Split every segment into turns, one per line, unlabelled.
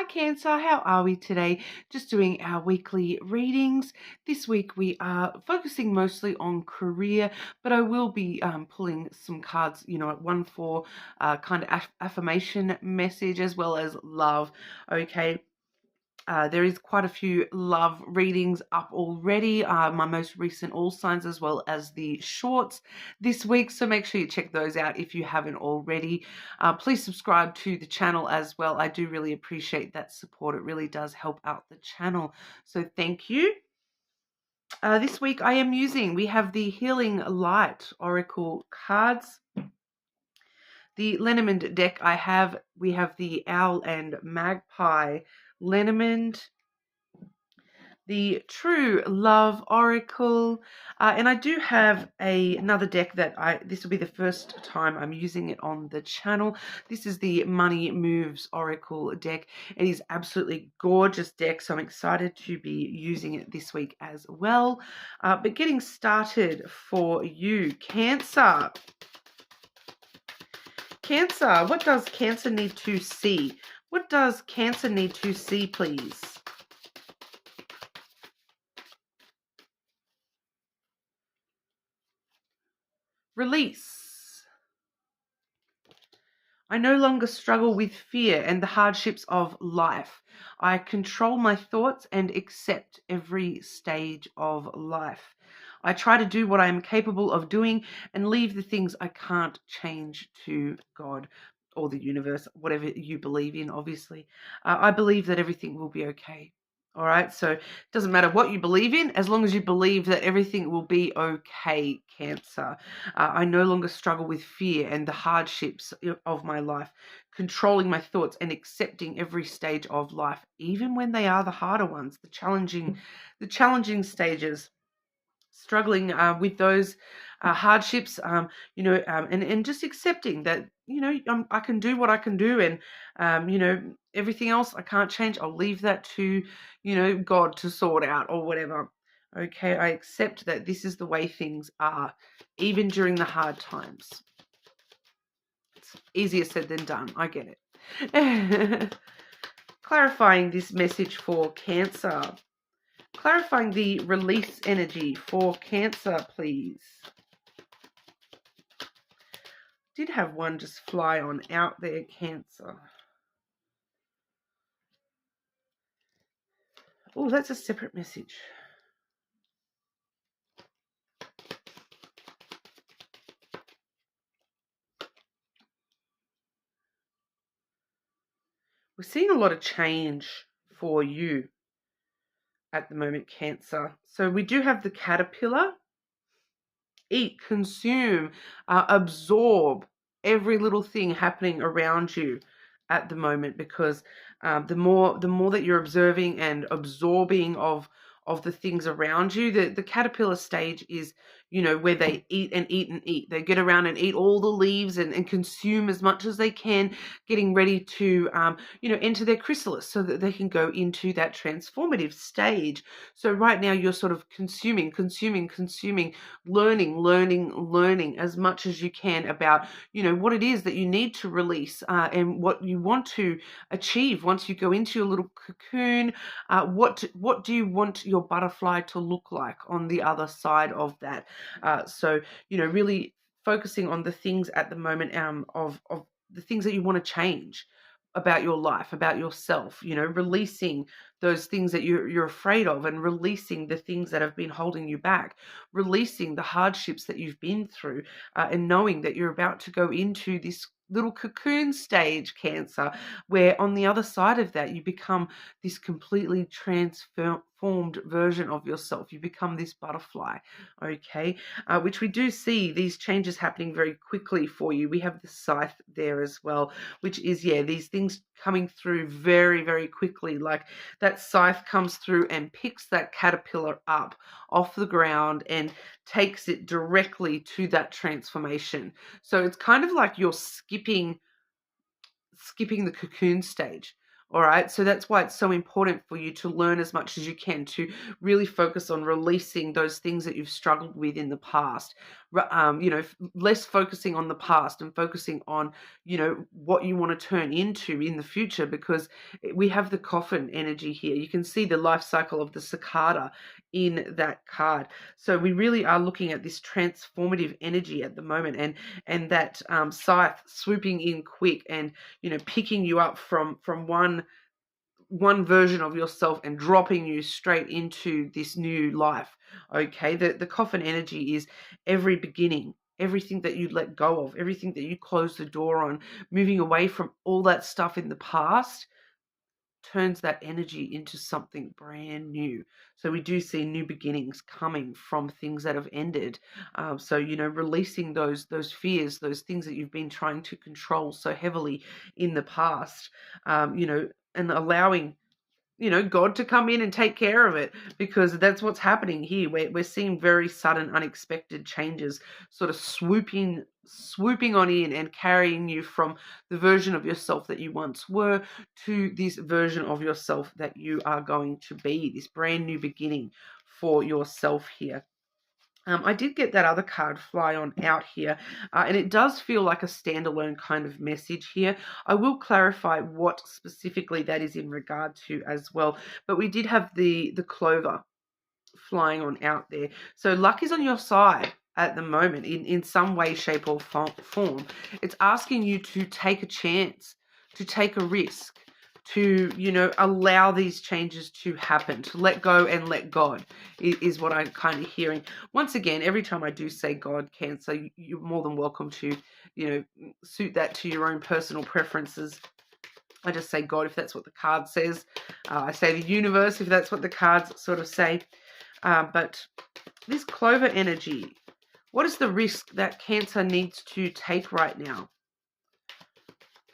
Hi Cancer, how are we today? Just doing our weekly readings. This week we are focusing mostly on career, but I will be pulling some cards, one for kind of affirmation message as well as love. Okay. There is quite a few love readings up already, my most recent all signs as well as the shorts this week, so make sure you check those out if you haven't already. Please subscribe to the channel as well. I do really appreciate that support. It really does help out the channel, so thank you. This week we have the Healing Light Oracle cards. The Lenormand deck we have the Owl and Magpie Lenormand, the True Love Oracle, and I do have another deck that this will be the first time I'm using it on the channel. This is the Money Moves Oracle deck. It is absolutely gorgeous deck, so I'm excited to be using it this week as well. But getting started for you, Cancer. Cancer, what does Cancer need to see? What does Cancer need to see, please? Release. I no longer struggle with fear and the hardships of life. I control my thoughts and accept every stage of life. I try to do what I am capable of doing and leave the things I can't change to God or the universe, whatever you believe in, obviously. I believe that everything will be okay. All right, so it doesn't matter what you believe in, as long as you believe that everything will be okay, Cancer. I no longer struggle with fear and the hardships of my life, controlling my thoughts and accepting every stage of life, even when they are the harder ones, the challenging stages. Struggling with those hardships, and just accepting that, I can do what I can do, and, everything else I can't change. I'll leave that to, God to sort out or whatever. Okay, I accept that this is the way things are, even during the hard times. It's easier said than done. I get it. Clarifying this message for Cancer. Clarifying the release energy for Cancer, please. Did have one just fly on out there, Cancer. Oh, that's a separate message. We're seeing a lot of change for you at the moment, Cancer. So we do have the caterpillar. Eat, consume, absorb every little thing happening around you at the moment, because the more that you're observing and absorbing of the things around you, the caterpillar stage is, where they eat and eat and eat. They get around and eat all the leaves and consume as much as they can, getting ready to enter their chrysalis so that they can go into that transformative stage. So right now you're sort of consuming, learning as much as you can about, what it is that you need to release, and what you want to achieve once you go into your little cocoon. What do you want your butterfly to look like on the other side of that? So, really focusing on the things at the moment, of the things that you want to change about your life, about yourself, releasing those things that you're afraid of, and releasing the things that have been holding you back, releasing the hardships that you've been through, and knowing that you're about to go into this little cocoon stage, Cancer, where on the other side of that you become this completely transformed version of yourself. You become this butterfly, okay, which we do see these changes happening very quickly for you. We have the scythe there as well, which is, these things coming through very, very quickly. Like that scythe comes through and picks that caterpillar up off the ground and takes it directly to that transformation. So it's kind of like you're skipping the cocoon stage. All right. So that's why it's so important for you to learn as much as you can, to really focus on releasing those things that you've struggled with in the past. Less focusing on the past and focusing on, what you want to turn into in the future, because we have the coffin energy here. You can see the life cycle of the cicada in that card. So we really are looking at this transformative energy at the moment, and that scythe swooping in quick and picking you up from one version of yourself and dropping you straight into this new life. Okay, the coffin energy is every beginning, everything that you let go of, everything that you close the door on, moving away from all that stuff in the past turns that energy into something brand new. So we do see new beginnings coming from things that have ended. So releasing those fears, those things that you've been trying to control so heavily in the past, and allowing God to come in and take care of it, because that's what's happening here. We're seeing very sudden, unexpected changes sort of swooping on in and carrying you from the version of yourself that you once were to this version of yourself that you are going to be, this brand new beginning for yourself here. I did get that other card fly on out here, and it does feel like a standalone kind of message here. I will clarify what specifically that is in regard to as well, but we did have the clover flying on out there. So luck is on your side at the moment in some way, shape, or form. It's asking you to take a chance, to take a risk, to allow these changes to happen, to let go and let God is what I'm kind of hearing. Once again, every time I do say God, Cancer, you're more than welcome to suit that to your own personal preferences. I just say God if that's what the card says. I say the universe if that's what the cards sort of say. But this clover energy, what is the risk that Cancer needs to take right now?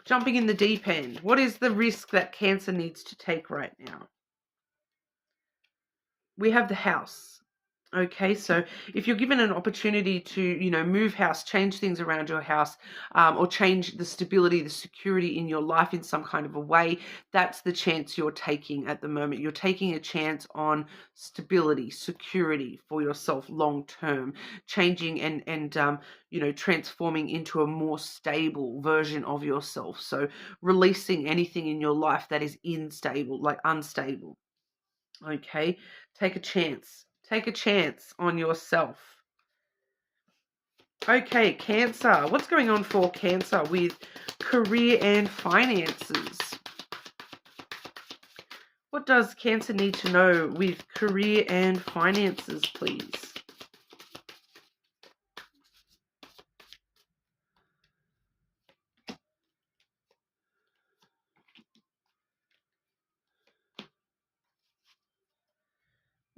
Jumping in the deep end. What is the risk that Cancer needs to take right now? We have the house. Okay, so if you're given an opportunity to, move house, change things around your house, or change the stability, the security in your life in some kind of a way, that's the chance you're taking at the moment. You're taking a chance on stability, security for yourself long term, changing and transforming into a more stable version of yourself. So releasing anything in your life that is unstable. Okay, take a chance. Take a chance on yourself. Okay, Cancer. What's going on for Cancer with career and finances? What does Cancer need to know with career and finances, please?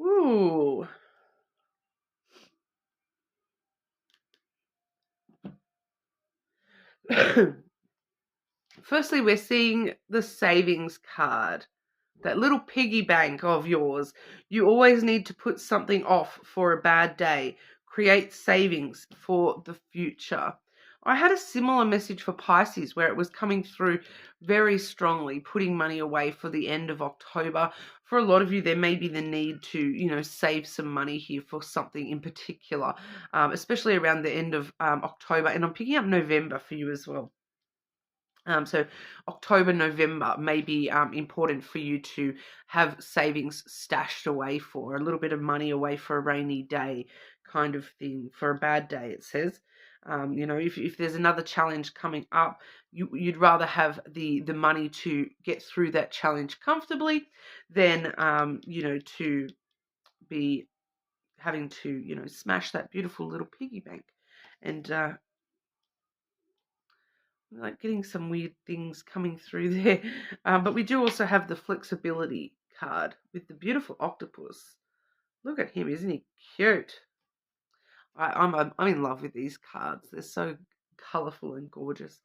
Ooh. Firstly, we're seeing the savings card. That little piggy bank of yours. You always need to put something off for a bad day. Create savings for the future. I had a similar message for Pisces where it was coming through very strongly, putting money away for the end of October. For a lot of you, there may be the need to, save some money here for something in particular, especially around the end of October. And I'm picking up November for you as well. So October, November may be important for you to have savings stashed away for, a little bit of money away for a rainy day kind of thing, for a bad day, it says. If there's another challenge coming up, you'd rather have the money to get through that challenge comfortably than, to be having to, smash that beautiful little piggy bank. And like getting some weird things coming through there. But we do also have the flexibility card with the beautiful octopus. Look at him, isn't he cute? I'm in love with these cards. They're so colorful and gorgeous.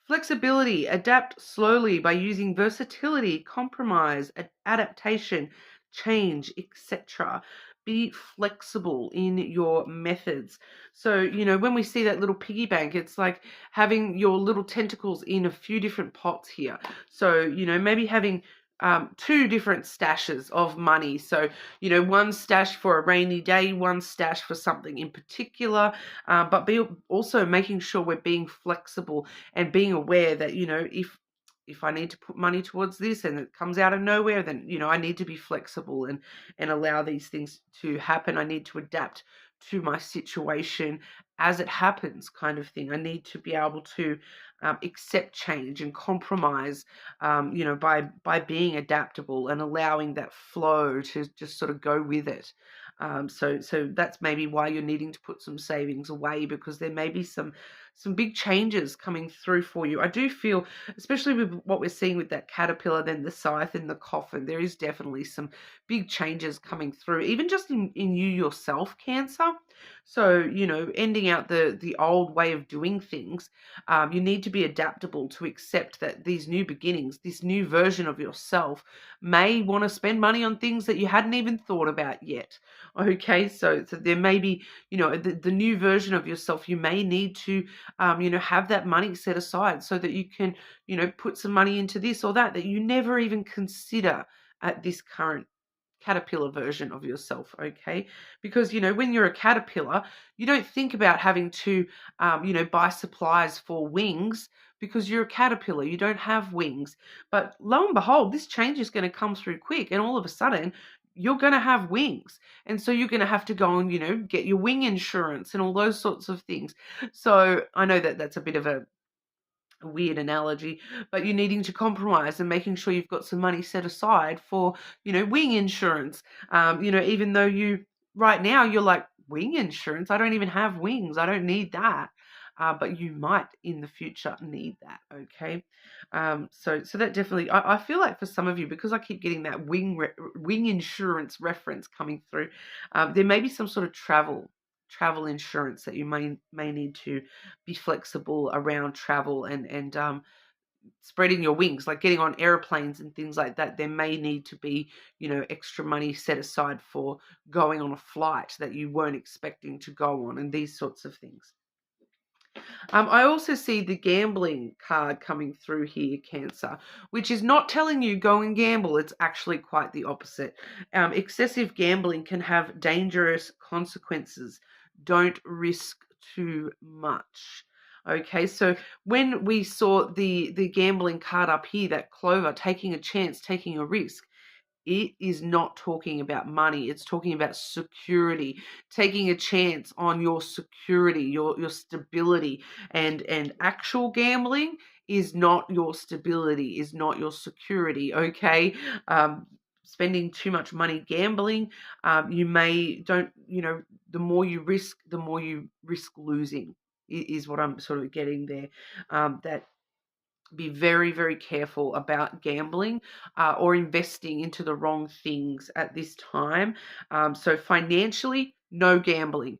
Flexibility, adapt slowly by using versatility, compromise, adaptation, change, etc. be flexible in your methods. So, when we see that little piggy bank, it's like having your little tentacles in a few different pots here. So, maybe having two different stashes of money. So, one stash for a rainy day, one stash for something in particular, but be also making sure we're being flexible and being aware that, if I need to put money towards this and it comes out of nowhere, then, I need to be flexible and allow these things to happen. I need to adapt to my situation as it happens, kind of thing. I need to be able to accept change and compromise, by being adaptable and allowing that flow to just sort of go with it. So that's maybe why you're needing to put some savings away, because there may be some big changes coming through for you. I do feel, especially with what we're seeing with that caterpillar, then the scythe and the coffin, there is definitely some big changes coming through, even just in you yourself, Cancer. So, ending out the old way of doing things, you need to be adaptable to accept that these new beginnings, this new version of yourself, may want to spend money on things that you hadn't even thought about yet. Okay, so there may be, the new version of yourself, you may need to, have that money set aside so that you can, put some money into this or that you never even consider at this current caterpillar version of yourself. Okay, because when you're a caterpillar, you don't think about having to buy supplies for wings, because you're a caterpillar, you don't have wings. But lo and behold, this change is going to come through quick, and all of a sudden you're going to have wings, and so you're going to have to go and get your wing insurance and all those sorts of things. So I know that that's a bit of a weird analogy, but you're needing to compromise and making sure you've got some money set aside for, wing insurance. Even though right now you're like, wing insurance? I don't even have wings. I don't need that. But you might in the future need that. Okay. So that definitely, I feel like for some of you, because I keep getting that wing insurance reference coming through, there may be some sort of travel insurance that you may need to be flexible around travel and spreading your wings, like getting on airplanes and things like that. There may need to be, extra money set aside for going on a flight that you weren't expecting to go on, and these sorts of things. I also see the gambling card coming through here, Cancer, which is not telling you go and gamble. It's actually quite the opposite. Excessive gambling can have dangerous consequences. Don't risk too much. Okay, so when we saw the gambling card up here, that clover, taking a chance, taking a risk, it is not talking about money. It's talking about security, taking a chance on your security, your stability, and actual gambling is not your stability, is not your security. Okay, spending too much money gambling, the more you risk, the more you risk losing. Is what I'm sort of getting there. That be very, very careful about gambling or investing into the wrong things at this time. So financially, no gambling.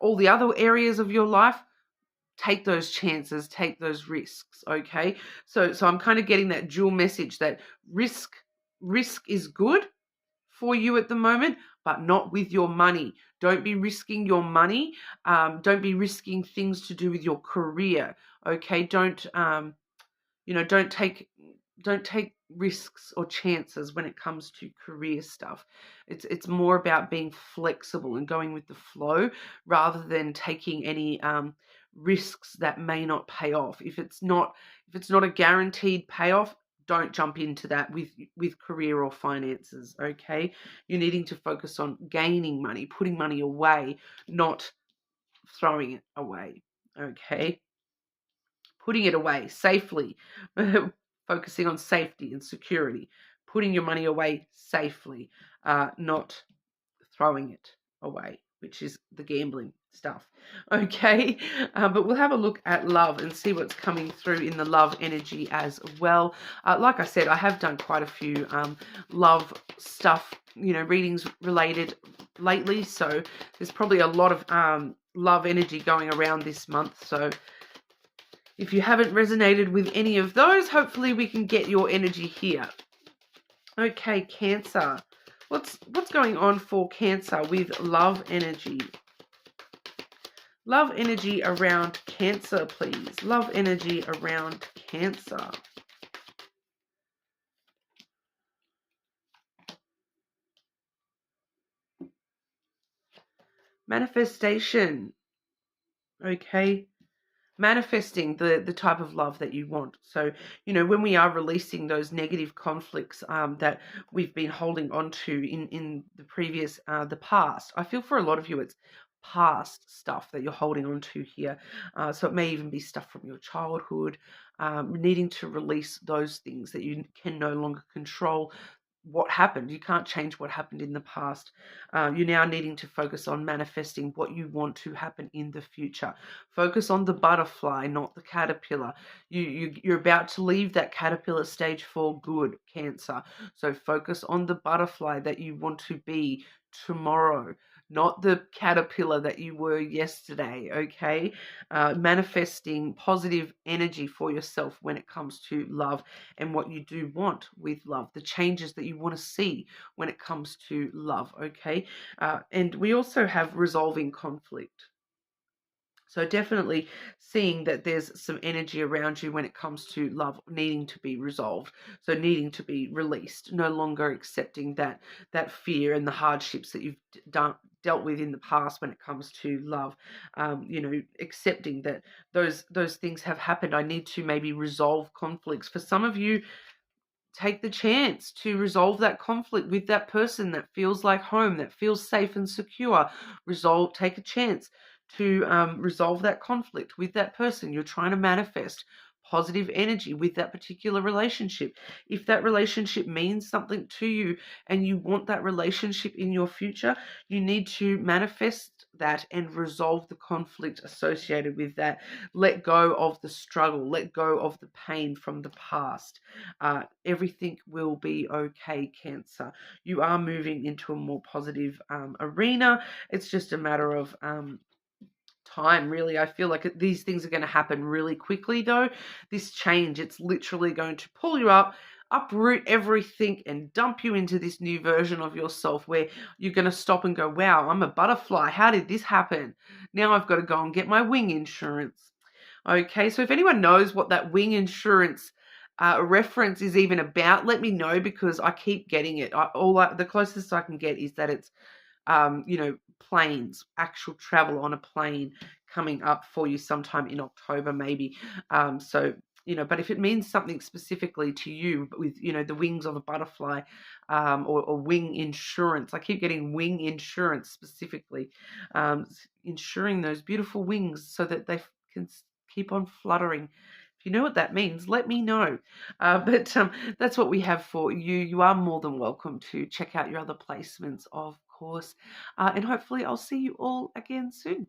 All the other areas of your life, take those chances, take those risks. Okay. So I'm kind of getting that dual message that risk is good for you at the moment, but not with your money. Don't be risking your money. Don't be risking things to do with your career. Okay. Don't take risks or chances when it comes to career stuff. It's more about being flexible and going with the flow rather than taking any risks that may not pay off. If it's not a guaranteed payoff, don't jump into that with career or finances. Okay, you're needing to focus on gaining money, putting money away, not throwing it away. Okay, putting it away safely, focusing on safety and security, putting your money away safely, not throwing it away, which is the gambling stuff. Okay, but we'll have a look at love and see what's coming through in the love energy as well. Like I said, I have done quite a few love stuff, readings related lately, so there's probably a lot of love energy going around this month. So if you haven't resonated with any of those, hopefully we can get your energy here. Okay, Cancer. What's going on for Cancer with love energy? Love energy around Cancer, please. Love energy around Cancer. Manifestation. Okay. Manifesting the type of love that you want. So, when we are releasing those negative conflicts that we've been holding on to in the previous, the past, I feel for a lot of you it's past stuff that you're holding on to here. So it may even be stuff from your childhood, needing to release those things that you can no longer control. What happened. You can't change what happened in the past. You're now needing to focus on manifesting what you want to happen in the future. Focus on the butterfly, not the caterpillar. You're about to leave that caterpillar stage for good, Cancer. So focus on the butterfly that you want to be tomorrow, not the caterpillar that you were yesterday, okay? Manifesting positive energy for yourself when it comes to love and what you do want with love, the changes that you want to see when it comes to love, okay? And we also have resolving conflict. So definitely seeing that there's some energy around you when it comes to love needing to be resolved. So needing to be released, no longer accepting that fear and the hardships that you've dealt with in the past when it comes to love. Accepting that those things have happened. I need to maybe resolve conflicts. For some of you, take the chance to resolve that conflict with that person that feels like home, that feels safe and secure. Take a chance to resolve that conflict with that person. You're trying to manifest positive energy with that particular relationship. If that relationship means something to you and you want that relationship in your future, you need to manifest that and resolve the conflict associated with that. Let go of the struggle, let go of the pain from the past. Everything will be okay, Cancer. You are moving into a more positive arena. It's just a matter of time, really. I feel like these things are going to happen really quickly, though. This change, it's literally going to pull you up, uproot everything, and dump you into this new version of yourself where you're going to stop and go, wow, I'm a butterfly. How did this happen? Now I've got to go and get my wing insurance. Okay, so if anyone knows what that wing insurance reference is even about, let me know, because I keep getting it. The closest I can get is that it's planes, actual travel on a plane coming up for you sometime in October, maybe. But if it means something specifically to you with, the wings of a butterfly, or wing insurance, I keep getting wing insurance specifically, insuring those beautiful wings so that they can keep on fluttering. If you know what that means, let me know. But that's what we have for you. You are more than welcome to check out your other placements, of course. And hopefully I'll see you all again soon.